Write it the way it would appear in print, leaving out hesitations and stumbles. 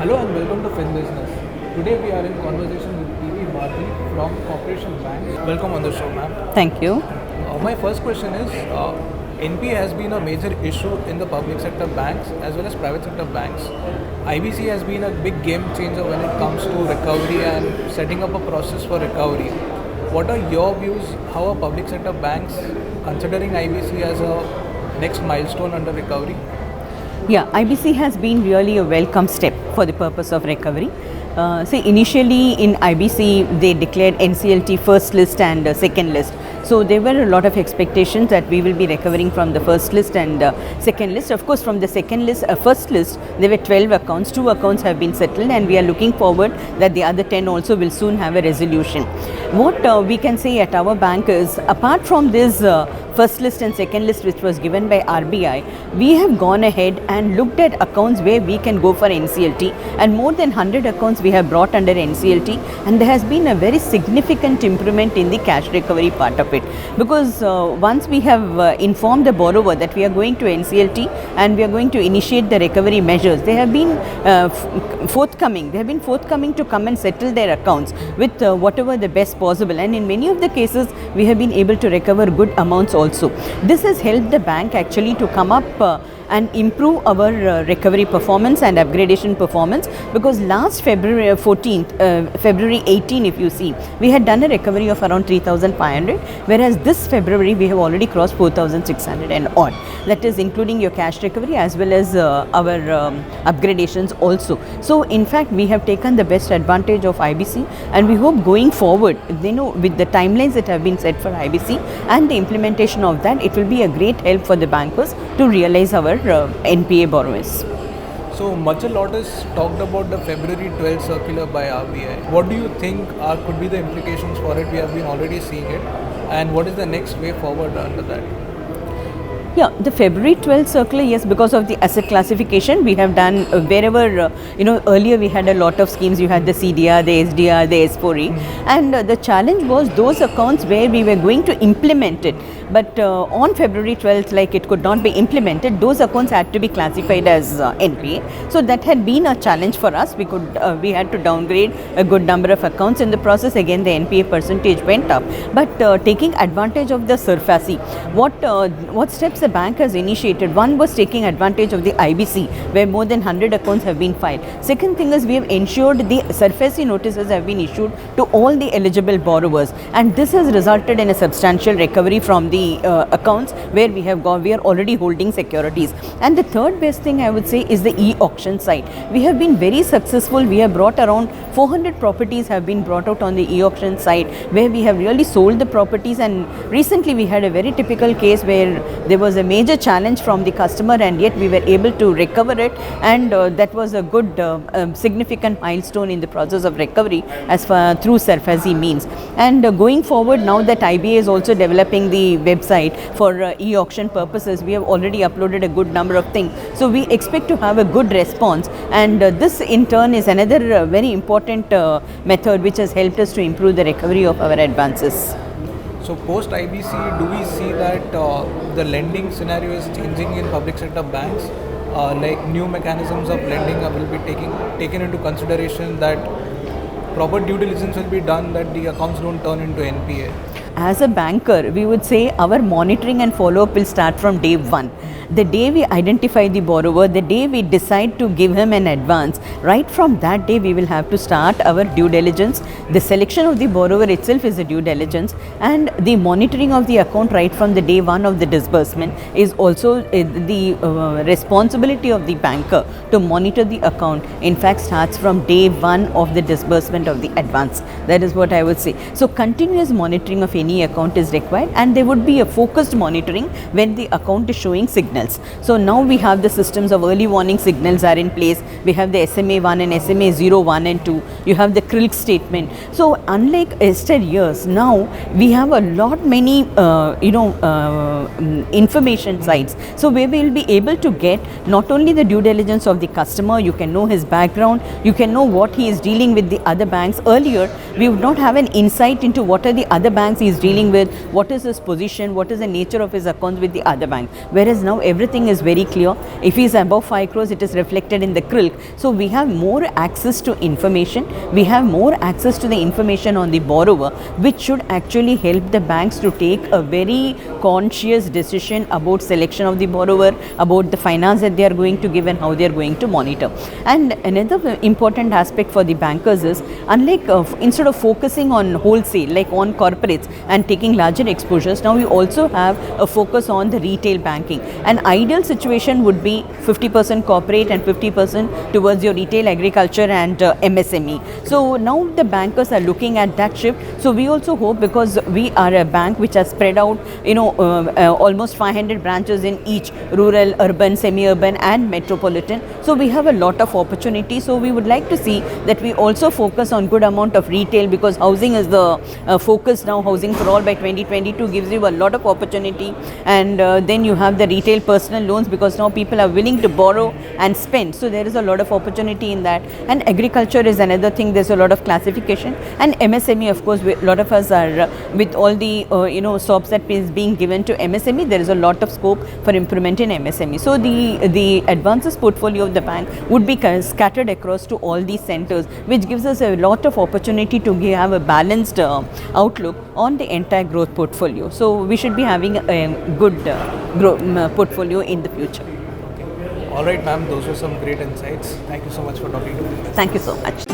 Hello and welcome to Fin Business. Today we are in conversation with PV Bharti from Corporation Bank. Welcome on the show, ma'am. Thank you. My first question is, NPA has been a major issue in the public sector banks as well as private sector banks. IBC has been a big game changer when it comes to recovery and setting up a process for recovery. What are your views? How are public sector banks considering IBC as a next milestone under recovery? Yeah, IBC has been really a welcome step for the purpose of recovery. Initially in IBC, they declared NCLT first list and second list. So there were a lot of expectations that we will be recovering from the first list and second list. Of course, from the second list, first list, there were 12 accounts. 2 accounts have been settled, and we are looking forward that the other 10 also will soon have a resolution. What we can say at our bank is, apart from this first list and second list which was given by RBI, we have gone ahead and looked at accounts where we can go for NCLT, and more than 100 accounts we have brought under NCLT, and there has been a very significant improvement in the cash recovery part of it, because once we have informed the borrower that we are going to NCLT and we are going to initiate the recovery measures, they have been forthcoming. They have been forthcoming to come and settle their accounts with whatever the best possible, and in many of the cases we have been able to recover good amounts also. This has helped the bank actually to come up and improve our recovery performance and upgradation performance, because last February 14th, February 18 if you see, we had done a recovery of around 3,500, whereas this February we have already crossed 4,600 and odd. That is including your cash recovery as well as our upgradations also. So in fact we have taken the best advantage of IBC, and we hope going forward, with the timelines that have been set for IBC and the implementation of that, it will be a great help for the bankers to realize our NPA borrowers. So much a lot is talked about the February 12th circular by RBI. What do you think could be the implications for it? We have been already seeing it, and what is the next way forward under that? Yeah, the February 12th circular, yes, because of the asset classification we have done wherever, earlier we had a lot of schemes. You had the CDR, the SDR, the S4E, and the challenge was those accounts where we were going to implement it, but on February 12th, like, it could not be implemented, those accounts had to be classified as NPA. So that had been a challenge for us. We had to downgrade a good number of accounts in the process. Again, the NPA percentage went up, but taking advantage of the SARFAESI, what steps the bank has initiated? One was taking advantage of the IBC, where more than 100 accounts have been filed. Second thing is, we have ensured the SARFAESI notices have been issued to all the eligible borrowers, and this has resulted in a substantial recovery from the accounts where we are already holding securities. And the third best thing I would say is the e-auction side. We have been very successful. We have brought around 400 properties have been brought out on the e-auction side, where we have really sold the properties. And recently we had a very typical case where there was a major challenge from the customer, and yet we were able to recover it, and that was a good significant milestone in the process of recovery as far through SARFAESI means. And going forward, now that IBA is also developing the website for e-auction purposes, we have already uploaded a good number of things. So we expect to have a good response, and this in turn is another very important method which has helped us to improve the recovery of our advances. So post IBC, do we see that the lending scenario is changing in public sector banks? Like new mechanisms of lending will be taken into consideration, that proper due diligence will be done, that the accounts don't turn into NPA? As a banker, we would say our monitoring and follow-up will start from day one. The day we identify the borrower, the day we decide to give him an advance, right from that day we will have to start our due diligence. The selection of the borrower itself is a due diligence, and the monitoring of the account right from the day one of the disbursement is also the responsibility of the banker to monitor the account. In fact, starts from day one of the disbursement of the advance. That is what I would say. So continuous monitoring of any account is required, and there would be a focused monitoring when the account is showing signals. So now we have the systems of early warning signals are in place. We have the SMA 1 and SMA 0, 1 and 2. You have the CRILC statement. So unlike years, now we have a lot many information sites. So we will be able to get not only the due diligence of the customer, you can know his background, you can know what he is dealing with the other banks. Earlier, we would not have an insight into what are the other banks he is dealing with, what is his position, what is the nature of his accounts with the other bank. Whereas now everything is very clear. If he is above 5 crores, it is reflected in the CRILC. So we have more access to information. We have more access to the information on the borrower, which should actually help the banks to take a very conscious decision about selection of the borrower, about the finance that they are going to give and how they are going to monitor. And another important aspect for the bankers is, unlike instead of focusing on wholesale, like on corporates and taking larger exposures, now we also have a focus on the retail banking. An ideal situation would be 50% corporate and 50% towards your retail, agriculture and MSME. So now the bankers are looking at that shift. So we also hope, because we are a bank which has spread out, almost 500 branches in each rural, urban, semi-urban and metropolitan. So we have a lot of opportunity. So we would like to see that we also focus on good amount of retail, because housing is the focus now. Housing for all by 2022 gives you a lot of opportunity. And then you have the retail personal loans, because now people are willing to borrow and spend. So there is a lot of opportunity in that. And agriculture is another thing. There's a lot of classification. And MSME, of course, a lot of us are with all the SOPs that is being given to MSME. There is a lot of scope for improvement in MSME. So the advances portfolio of the bank would be scattered across to all these centers, which gives us a lot of opportunity to have a balanced outlook on the entire growth portfolio. So we should be having a good growth portfolio in the future. All right, ma'am, those were some great insights. Thank you so much for talking to me. Thank you so much.